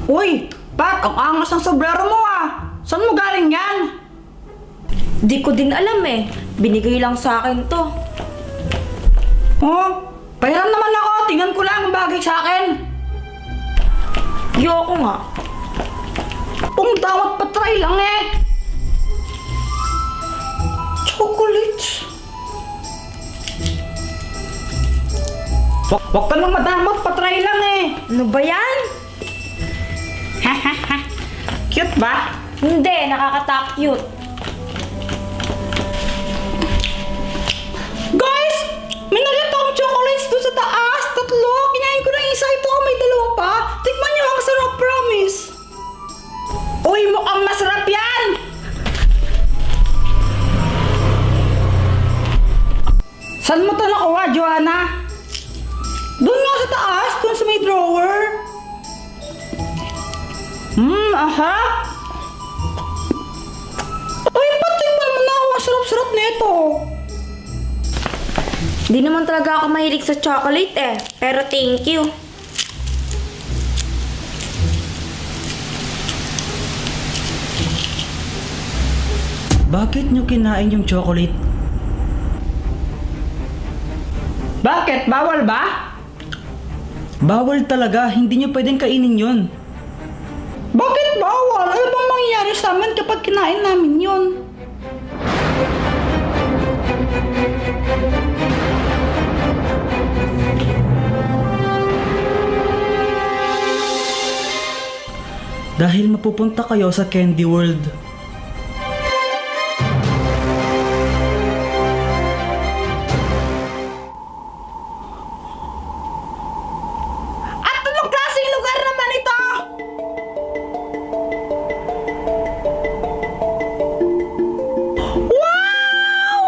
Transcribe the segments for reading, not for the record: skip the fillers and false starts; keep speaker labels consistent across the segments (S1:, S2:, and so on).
S1: Uy, Pat, ang angas ng sombrero mo ah. Saan mo galing yan?
S2: Di ko din alam eh. Binigay lang sa akin to.
S1: Oh, pahiram naman ako. Tingnan ko lang ang bagay sa akin.
S2: Yoko nga.
S1: Kung dapat patry lang eh. Chocolates. Wag ka nang madamot, patry lang eh.
S2: Ano ba yan?
S1: Cute ba?
S2: Hindi, nakakatak-cute.
S1: Guys! May nakita akong chocolates doon sa taas. 3. Kinain ko ng isa. Ito may 2 pa. Tikman niyo, ang sarap, promise. Uy, mukhang masarap yan! Saan mo ito nakuha, Joanna? Doon nga sa taas, doon sa may drawer. Aha. Uy, patikman mo na ako. Ang sarap-sarap nito.
S2: Di naman talaga ako mahilig sa chocolate eh. Pero thank you.
S1: Bakit nyo kinain yung chocolate? Bakit? Bawal ba? Bawal talaga. Hindi nyo pwedeng kainin yun. Bakit bawal? Ano bang mangyayari sa amin kapag kinain namin yun? Dahil mapupunta kayo sa Candy World. At anong klaseng lugar naman ito? Wow!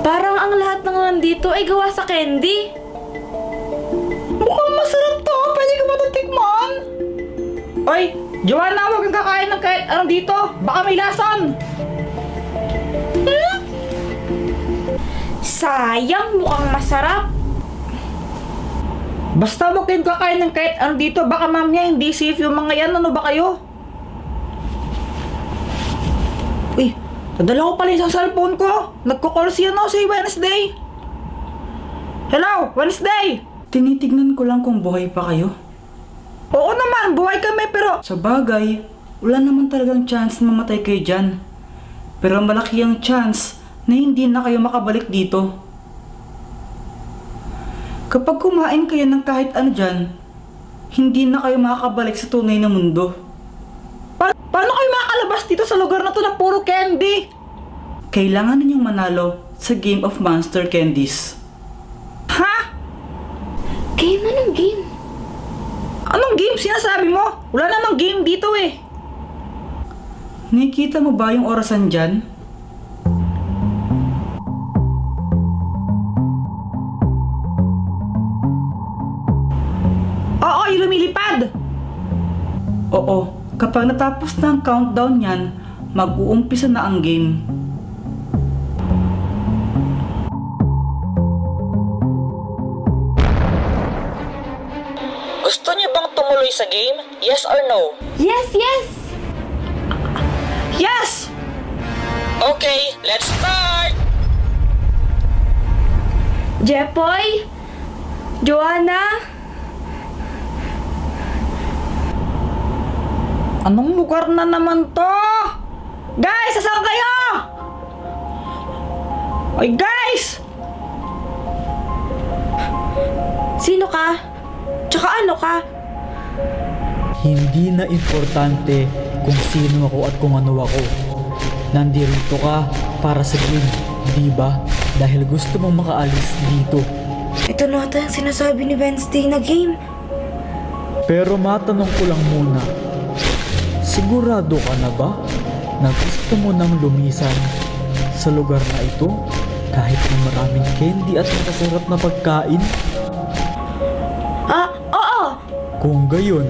S2: Parang ang lahat ng nandito ay gawa sa candy.
S1: Mukhang masarap to. Pwede ka ba ito tikman? Oy, Joanna, huwag kang kakain ng kahit anong dito. Baka may lason.
S2: Sayang, mukhang masarap.
S1: Basta huwag kayong kakain ng kahit anong dito. Baka mamaya hindi safe yung mga yan. Ano ba kayo? Uy, nadala ko pala yung cellphone ko. Nagko-call siya no si Wednesday. Hello, Wednesday! Tinitignan ko lang kung buhay pa kayo. Oo naman, buhay kami pero... Sa bagay, wala naman talagang chance na mamatay kayo dyan. Pero malaki ang chance na hindi na kayo makabalik dito. Kapag kumain kayo ng kahit ano dyan, hindi na kayo makakabalik sa tunay na mundo. Paano kayo makakalabas dito sa lugar na to na puro candy? Kailangan ninyong manalo sa Game of Monster Candies. Ha?
S2: Game? Anong game?
S1: Anong game sinasabi mo? Wala namang game dito eh. Nakikita mo ba yung orasan dyan? Oo, yung lumilipad. Oo, kapag natapos na ang countdown yan, mag-uumpisa na ang game. Gusto niyo bang tumuloy sa game? Yes or no?
S2: Yes, yes!
S1: Yes! Okay, let's start!
S2: Jepoy? Joanna?
S1: Anong lugar na naman to? Guys, asan kayo? Ay, guys!
S2: Sino ka? Tsaka ano ka?
S3: Hindi na importante kung sino ako at kung ano ako. Nandito ka para sa game, di ba? Dahil gusto mong makaalis dito.
S2: Ito na ata yung sinasabi ni Wednesday na game.
S3: Pero matanong ko lang muna, sigurado ka na ba na gusto mo nang lumisan sa lugar na ito kahit na maraming candy at masarap na pagkain?
S2: Oo!
S3: Kung gayon,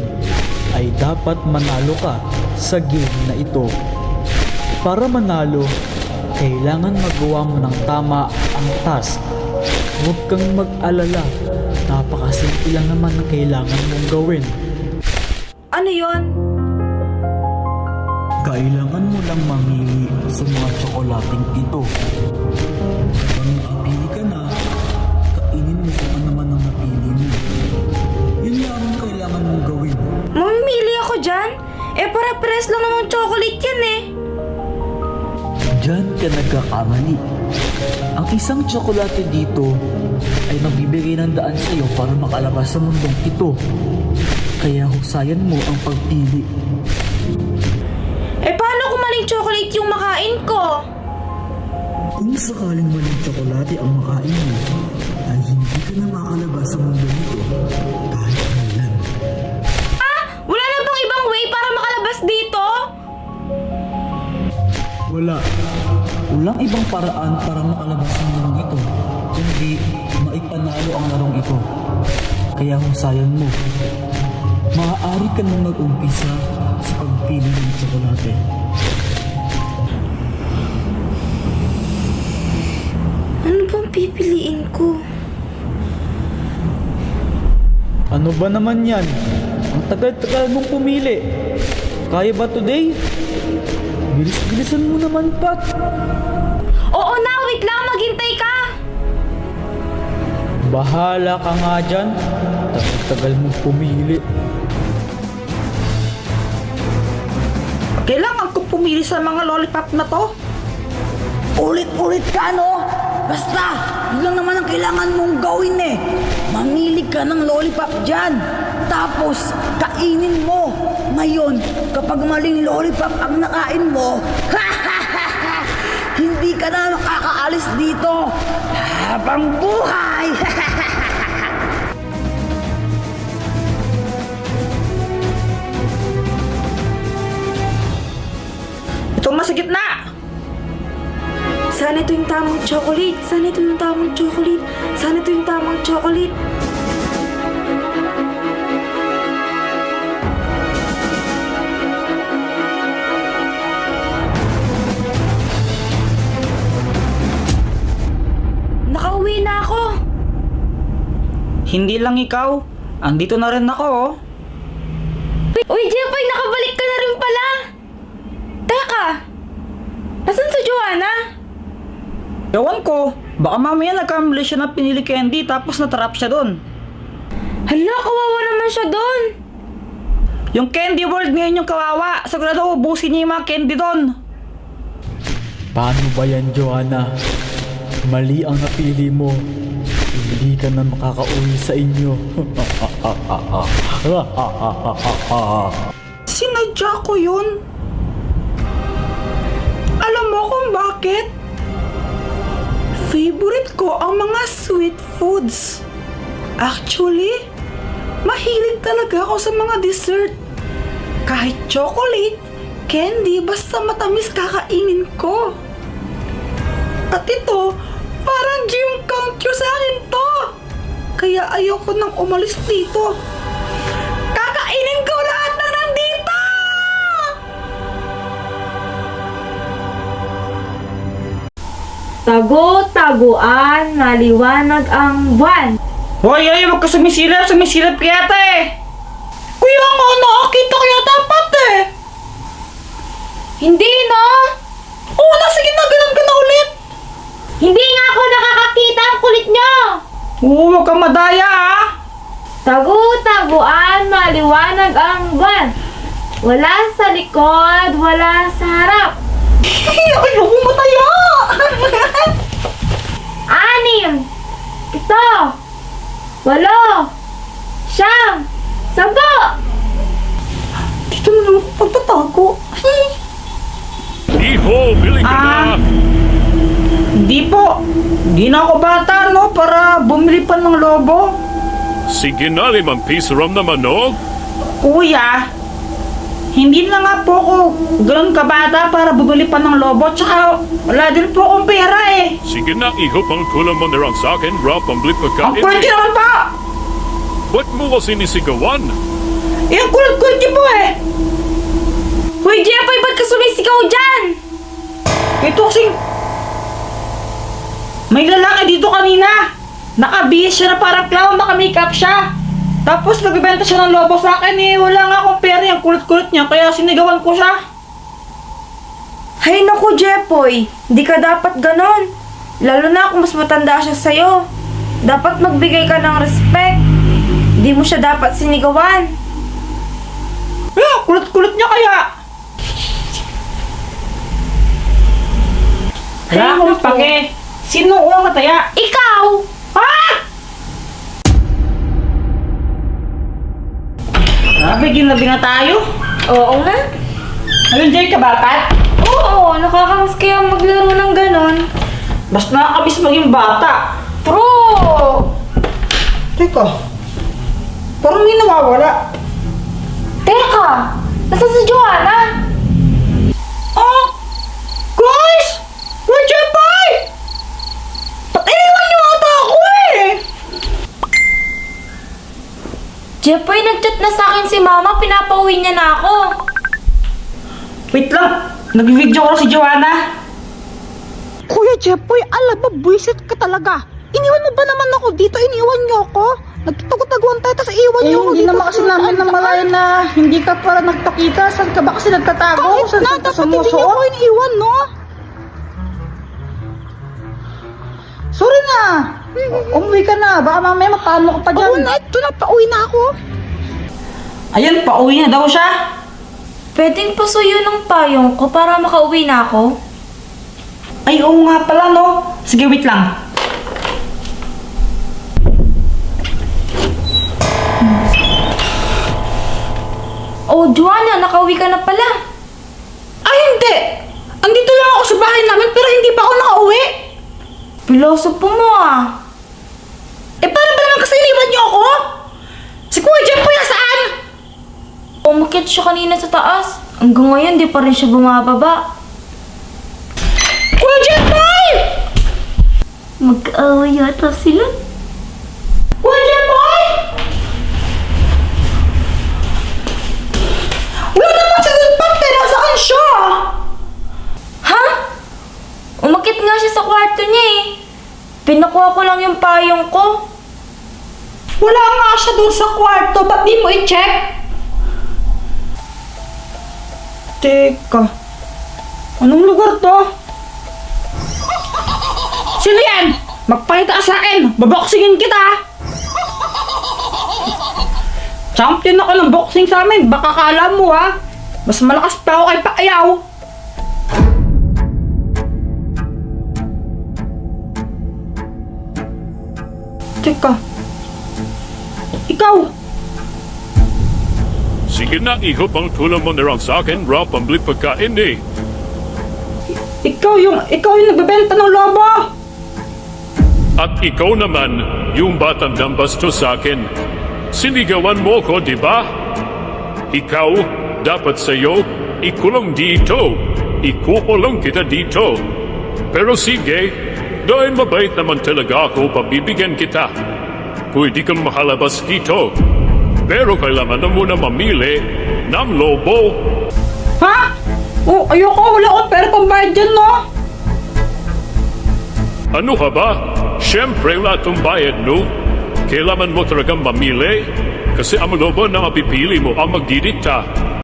S3: ay dapat manalo ka sa game na ito. Para manalo, kailangan magawa mo ng tama ang task. Huwag kang mag-alala Napakasimple lang naman ang kailangan mong gawin.
S2: Ano yon?
S3: Kailangan mo lang mamili sa mga tsokolating ito. Kapag nakapili ka na, kainin mo kung ano naman ang napili mo. Yun lang ang kailangan mong gawin.
S2: Mamimili ako dyan? Eh, para-pares lang naman chocolate yan eh.
S3: Diyan ka nagkakamali. Ang isang tsokolate dito ay magbibigay ng daan sa iyo para makalabas sa mundong ito. Kaya husayan mo ang pagpili.
S2: Eh, paano kung maling chocolate yung makain ko?
S3: Kung sakaling maling tsokolate ang makain mo, ay hindi ka na makalabas sa mundo nito kahit kailan.
S2: Wala na bang ibang way para makalabas dito?
S3: Wala. Walang ibang paraan para makalabas ng larong ito, kundi maipanalo ang larong ito. Kaya husayan mo. Maaari ka nang mag-umpisa sa pagpili ng tsokolate.
S2: Ano bang pipiliin ko?
S3: Ano ba naman yan? Ang tagal-tagal mong pumili. Kaya ba today? Bilis-bilisan mo naman, Pat.
S2: Oo na, wait lang, maghintay ka!
S3: Bahala ka nga dyan. Tagal-tagal mong pumili.
S1: Kailangan ko pumili sa mga lollipop na to. Ulit-ulit ka, no? Basta, yun lang naman ang kailangan mong gawin eh. Mamili ka ng lollipop dyan. Tapos, kainin mo. Ngayon, kapag maling lollipop ang nakain mo, hindi ka na makakaalis dito habang buhay. Itong nasa gitna.
S2: Sana ito yung tamang chocolate. Sana ito yung tamang chocolate. Sana ito yung tamang chocolate. Nakauwi na ako.
S1: Hindi lang ikaw. Andito na rin ako, oh.
S2: Uy, Jeffrey, nakabalik ka na rin pala. Teka, nasan si Joanna?
S1: Ewan ko. Baka mamaya nagkamali siya ng pinili candy tapos natrap siya doon.
S2: Hala, kawawa naman siya doon.
S1: Yung candy world ngayon yung kawawa. Sigurado ubusin niya yung mga candy doon.
S3: Paano ba yan, Joanna? Mali ang napili mo. Hindi ka na makakauwi sa inyo.
S1: Sinadya ko yun. Alam mo kung bakit? Favorite ko ang mga sweet foods. Actually, mahilig talaga ako sa mga dessert. Kahit chocolate, candy, basta matamis kakainin ko. At ito, parang gym count sa akin to. Kaya ayoko nang umalis dito. Kakainin ko lahat na nandito!
S2: Tago-taguan, maliwanag ang buwan.
S1: Hoy, huwag ka sumisilap. Sumisilap ka yata eh. Kuya nga, nakakita ko yata pat eh.
S2: Hindi, no?
S1: Oo na, sige na, ganun ka na ulit.
S2: Hindi nga ako nakakakita ang kulit nyo.
S1: Oo, huwag kang madaya ah.
S2: Tago-taguan, maliwanag ang buwan. Wala sa likod, wala sa harap.
S1: Ayoko mataya.
S2: 6, 7, 8, 9, 10, 10.
S1: Dito na lang ako pagtatago.
S4: Iho, bili ka na!
S1: Hindi po. Hindi na ako bata, no? Para bumili pa ng lobo.
S4: Sige na, 5 piso ram na manok.
S1: Kuya, hindi na nga po ako ganun kabata para bumili pa ng lobo. Tsaka wala din po akong pera eh.
S4: Sige na, iho, pang kulang mo na lang sa akin, rap, pamblit
S1: Ang
S4: pagkain.
S1: kulit naman po.
S4: Ba't mo ko sinisigawan?
S1: Yung kulit niyo po eh.
S2: Hoy, Jeffrey, ba't ka sumisigaw dyan?
S1: Ito kasing... May lalaki dito kanina. Nakabihis siya na parang clown, naka-makeup siya. Tapos nagbibenta siya ng lobo sa akin eh. Wala nga akong pera, yung kulit-kulit niya, kaya sinigawan ko siya.
S2: Hay naku, Jepoy. Hindi ka dapat ganon. Lalo na kung mas matanda siya sa'yo. Dapat magbigay ka ng respect. Hindi mo siya dapat sinigawan.
S1: Kulit-kulit niya kaya. Wala
S2: Ay,
S1: akong
S2: naku.
S1: pake. Sino ulang kataya?
S2: Ikaw!
S1: Ha? Grabe, ginabi nga tayo.
S2: Oo nga.
S1: Nag-enjoy ka ba, Pat?
S2: Oo, nakakamas kaya maglaro ng ganon.
S1: Basta nakakabis maging bata.
S2: Bro!
S1: Teka, parang may nawawala.
S2: Teka! Nasaan si Joanna?
S1: Oh! Guys! Where'd you buy? Ba't iniwan niyo ata ako eh?
S2: Jepoy, nag-chat na sa akin si Mama. Pinapauwi niya na ako.
S1: Wait lang, nag-video ko si Joanna.
S5: Kuya Jepoy, alam mo, buwisit ka talaga. Iniwan mo ba naman ako dito? Iniwan niyo ako? Nagtatago-taguan tayo, tapos iwan niyo ako
S1: Hindi
S5: dito.
S1: naman kasi namin na malayan na hindi ka para nagpakita. Saan ka ba kasi nagtatago?
S5: Kahit
S1: Saan
S5: na,
S1: ka
S5: dapat hindi niyo ako iniwan, no?
S1: Sorry na. Umuwi ka na. Baka mamaya mapano ka pa dyan.
S5: Oo na, ito na, pauwi na ako.
S1: Ayan, pauwi na daw siya.
S2: Pwedeng pasuyo ng payong ko para makauwi na ako?
S1: Ay, oo nga pala, no? Sige, wait lang.
S2: Oh, Joanna, nakauwi ka na pala.
S1: Ay, hindi. Andito lang ako sa bahay namin pero hindi pa ako nakauwi.
S2: Pilosopo mo ah.
S1: Eh, paano ba naman kasi iniwan niyo ako? Si Kuya Jeff po saan?
S2: Umakit siya kanina sa taas. Hanggang ngayon, di pa rin siya bumababa.
S1: Kuya Jeff boy!
S2: Mag-away yata sila.
S1: Kuya Jeff boy! Wala naman si Zulpante, nasaan siya?
S2: Ha? Umakit nga siya sa kwarto niya eh. Pinakuha ko lang yung payong ko.
S1: Wala nga siya doon sa kwarto, ba't di mo i-check? Teka, anong lugar to? Sino yan? Magpakita ka sa akin, baboksingin kita! Champion ako ng boxing sa amin, baka kala mo ha? Mas malakas pa ako kay Pacquiao. Teka, ikaw,
S4: Sige na, iho pang tulong mo na lang sa akin, raw pambili pagkain eh.
S1: ikaw yung nagbebenta ng lobo.
S4: At ikaw naman, yung batang dambastos sa akin. Sinigawan mo ko, di ba? Ikaw, dapat sa'yo, ikulong dito. Ikukulong kita dito. Pero sige, dahil mabait naman talaga ako, pabibigyan kita. Pwede kang makalabas dito. Pero kailangan na muna mamili ng lobo.
S1: Ha? Oh, ayoko, wala akong pera pambayad dyan, no?
S4: Ano ka ba? Siyempre, lahat ng bayad, no? Kailangan mo talagang mamili kasi ang lobo na mapipili mo ang magdidikta.